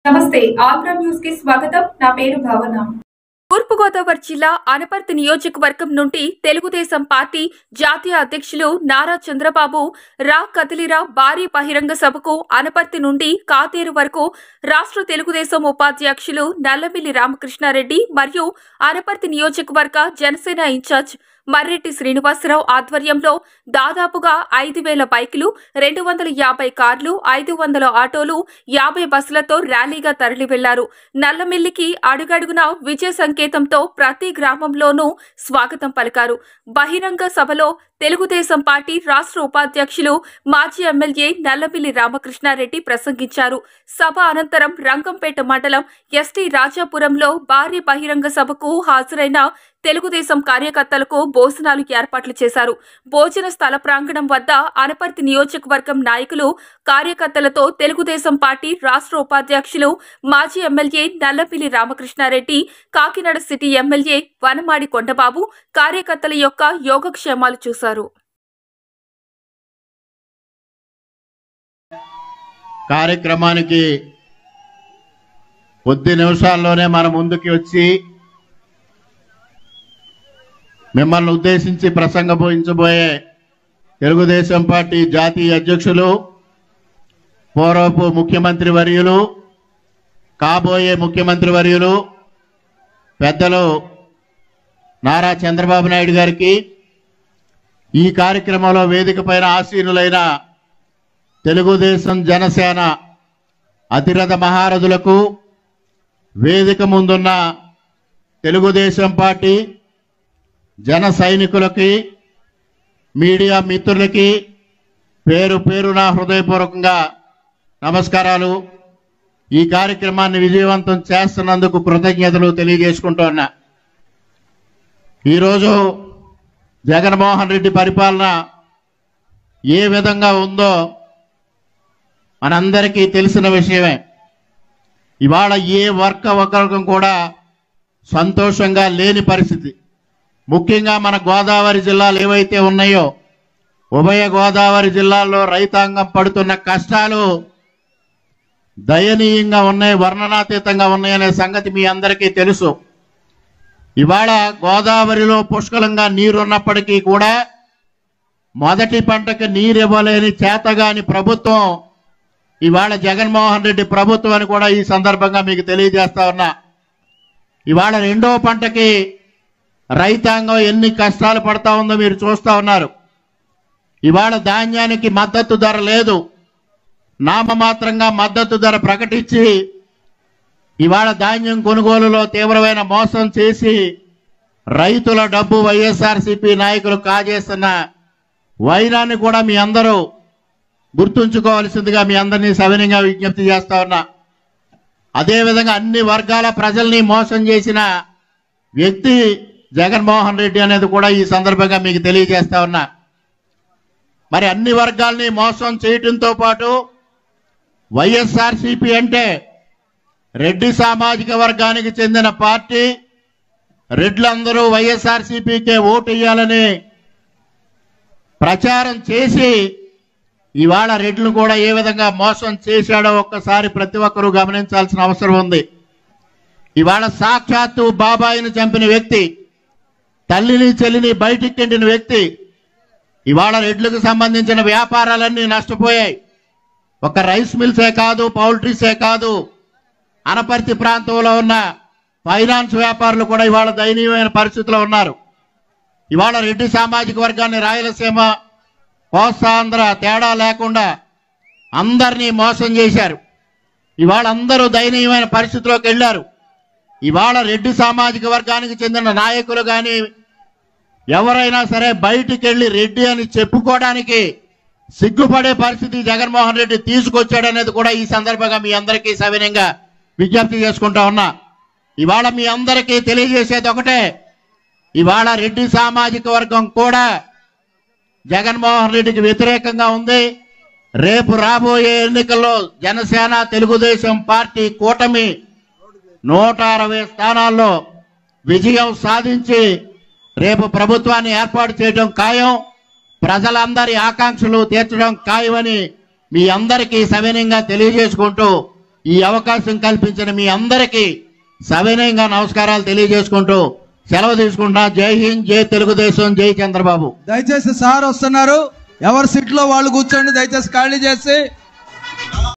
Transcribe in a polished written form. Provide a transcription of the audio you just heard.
నమస్తే ఆంధ్ర న్యూస్ కి స్వాగతం. నా పేరు భావన. తూర్పుగోదావరి జిల్లా అనపర్తి నియోజకవర్గం నుండి తెలుగుదేశం పార్టీ జాతీయ అధ్యక్షులు నారా చంద్రబాబు రా కదిలిరా భారీ బహిరంగ సభకు అనపర్తి నుండి కాతేరు వరకు రాష్ట్ర తెలుగుదేశం ఉపాధ్యక్షులు నల్లమిల్లి రామకృష్ణారెడ్డి మరియు అనపర్తి నియోజకవర్గ జనసేన ఇన్ఛార్జ్ మర్రెడ్డి శ్రీనివాసరావు ఆధ్వర్యంలో దాదాపుగా 5,000 బైకులు, 250 కార్లు, 500 ఆటోలు, 50 బస్సులతో ర్యాలీగా తరలి వెళ్లారు. నల్లమిల్లికి అడుగడుగునా విజయ సంకేతంతో ప్రతి గ్రామంలోనూ స్వాగతం పలికారు. బహిరంగ సభలో తెలుగుదేశం పార్టీ రాష్ట్ర ఉపాధ్యక్షులు మాజీ ఎమ్మెల్యే నల్లమిల్లి రామకృష్ణారెడ్డి ప్రసంగించారు. సభ అనంతరం రంగంపేట మండలం ఎస్టీ రాజాపురంలో భారీ బహిరంగ సభకు హాజరైన తెలుగుదేశం కార్యకర్తలకు భోజనాలు ఏర్పాట్లు చేశారు. భోజన స్థల ప్రాంగణం వద్ద అనపర్తి నియోజకవర్గం నాయకులు, కార్యకర్తలతో తెలుగుదేశం పార్టీ రాష్ట్ర ఉపాధ్యక్షులు మాజీ MLA Nallamilli Ramakrishna Reddy, Kakinada city MLA Vanamadi Kondababu కార్యకర్తల యొక్క యోగక్షేమాలు చూశారు. కార్యక్రమానికి కొద్ది నిమిషాల్లోనే మన ముందుకి వచ్చి మిమ్మల్ని ఉద్దేశించి ప్రసంగబోయించబోయే తెలుగుదేశం పార్టీ జాతీయ అధ్యక్షులు, పూర్వపు ముఖ్యమంత్రి వర్యులు, కాబోయే ముఖ్యమంత్రి వర్యులు పెద్దలు నారా చంద్రబాబు నాయుడు గారికి, ఈ కార్యక్రమంలో వేదిక పైన ఆసీనులైన తెలుగుదేశం జనసేన అతిరథ మహారథులకు, వేదిక ముందున్న తెలుగుదేశం పార్టీ జన సైనికులకి, మీడియా మిత్రులకి పేరు పేరున హృదయపూర్వకంగా నమస్కారాలు. ఈ కార్యక్రమాన్ని విజయవంతం చేస్తున్నందుకు కృతజ్ఞతలు తెలియజేసుకుంటున్నా. ఈరోజు జగన్మోహన్ రెడ్డి పరిపాలన ఏ విధంగా ఉందో మనందరికీ తెలిసిన విషయమే. ఇవాళ ఏ వర్గం కూడా సంతోషంగా లేని పరిస్థితి. ముఖ్యంగా మన గోదావరి జిల్లాలు ఏవైతే ఉన్నాయో, ఉభయ గోదావరి జిల్లాల్లో రైతాంగం పడుతున్న కష్టాలు దయనీయంగా ఉన్నాయి, వర్ణనాతీతంగా ఉన్నాయనే సంగతి మీ అందరికీ తెలుసు. ఇవాళ గోదావరిలో పుష్కలంగా నీరున్నప్పటికీ కూడా మొదటి పంటకి నీరు ఇవ్వలేని చేతగాని ప్రభుత్వం ఇవాళ జగన్మోహన్ రెడ్డి ప్రభుత్వం అని కూడా ఈ సందర్భంగా మీకు తెలియజేస్తా ఉన్నా. ఇవాళ రెండో పంటకి రైతాంగం ఎన్ని కష్టాలు పడతా ఉందో మీరు చూస్తా ఉన్నారు. ఇవాళ ధాన్యానికి మద్దతు ధర లేదు, నామమాత్రంగా మద్దతు ధర ప్రకటించి ఇవాళ ధాన్యం కొనుగోలులో తీవ్రమైన మోసం చేసి రైతుల డబ్బు వైఎస్ఆర్సీపీ నాయకులు కాజేస్తున్న వైనాన్ని కూడా మీ అందరూ గుర్తుంచుకోవాల్సిందిగా మీ అందరినీ సవినయంగా విజ్ఞప్తి చేస్తా ఉన్నా. అదేవిధంగా అన్ని వర్గాల ప్రజల్ని మోసం చేసిన వ్యక్తి జగన్మోహన్ రెడ్డి అనేది కూడా ఈ సందర్భంగా మీకు తెలియజేస్తా ఉన్నా. మరి అన్ని వర్గాల్ని మోసం చేయటంతో పాటు వైఎస్ఆర్సీపీ అంటే రెడ్డి సామాజిక వర్గానికి చెందిన పార్టీ, రెడ్లందరూ వైఎస్ఆర్సీపీకే ఓటు వేయాలని ప్రచారం చేసి ఇవాళ రెడ్లను కూడా ఏ విధంగా మోసం చేశాడో ఒక్కసారి ప్రతి ఒక్కరూ గమనించాల్సిన అవసరం ఉంది. ఇవాళ సాక్షాత్తు బాబాయిని చంపిన వ్యక్తి, తల్లిని చెల్లిని బయటికి తింటిన వ్యక్తి ఇవాళ రెడ్లకు సంబంధించిన వ్యాపారాలన్నీ నష్టపోయాయి. ఒక రైస్ మిల్సే కాదు, పౌల్ట్రీసే కాదు, అనపర్తి ప్రాంతంలో ఉన్న ఫైనాన్స్ వ్యాపారులు కూడా ఇవాళ దయనీయమైన పరిస్థితిలో ఉన్నారు. ఇవాళ రెడ్డి సామాజిక వర్గాన్ని రాయలసీమ, కోస్తాంధ్ర తేడా లేకుండా అందరినీ మోసం చేశారు. ఇవాళ అందరూ దయనీయమైన పరిస్థితిలోకి వెళ్ళారు. ఇవాళ రెడ్డి సామాజిక వర్గానికి చెందిన నాయకులు కానీ ఎవరైనా సరే బయటికి వెళ్ళి రెడ్డి అని చెప్పుకోవడానికి సిగ్గుపడే పరిస్థితి జగన్మోహన్ రెడ్డి తీసుకొచ్చాడనేది కూడా ఈ సందర్భంగా మీ అందరికీ సవినయంగా విజ్ఞప్తి చేసుకుంటా ఉన్నా. ఇవాళ మీ అందరికీ తెలియజేసేది ఒకటే, ఇవాళ రెడ్డి సామాజిక వర్గం కూడా జగన్మోహన్ రెడ్డికి వ్యతిరేకంగా ఉంది. రేపు రాబోయే ఎన్నికల్లో జనసేన తెలుగుదేశం పార్టీ కూటమి 160 స్థానాల్లో విజయం సాధించి రేపు ప్రభుత్వాన్ని ఏర్పాటు చేయడం ఖాయం. ప్రజలందరి ఆకాంక్షలు తీర్చడం ఖాయమని మీ అందరికీ సవినయంగా తెలియజేసుకుంటూ ఈ అవకాశం కల్పించిన మీ అందరికీ సవినయంగా నమస్కారాలు తెలియజేసుకుంటూ సెలవు తీసుకుంటా. జై హింద్, జై తెలుగుదేశం, జై చంద్రబాబు. దయచేసి సార్ వస్తున్నారు, ఎవరి సీట్లో వాళ్ళు కూర్చోండి, దయచేసి ఖాళీ చేసి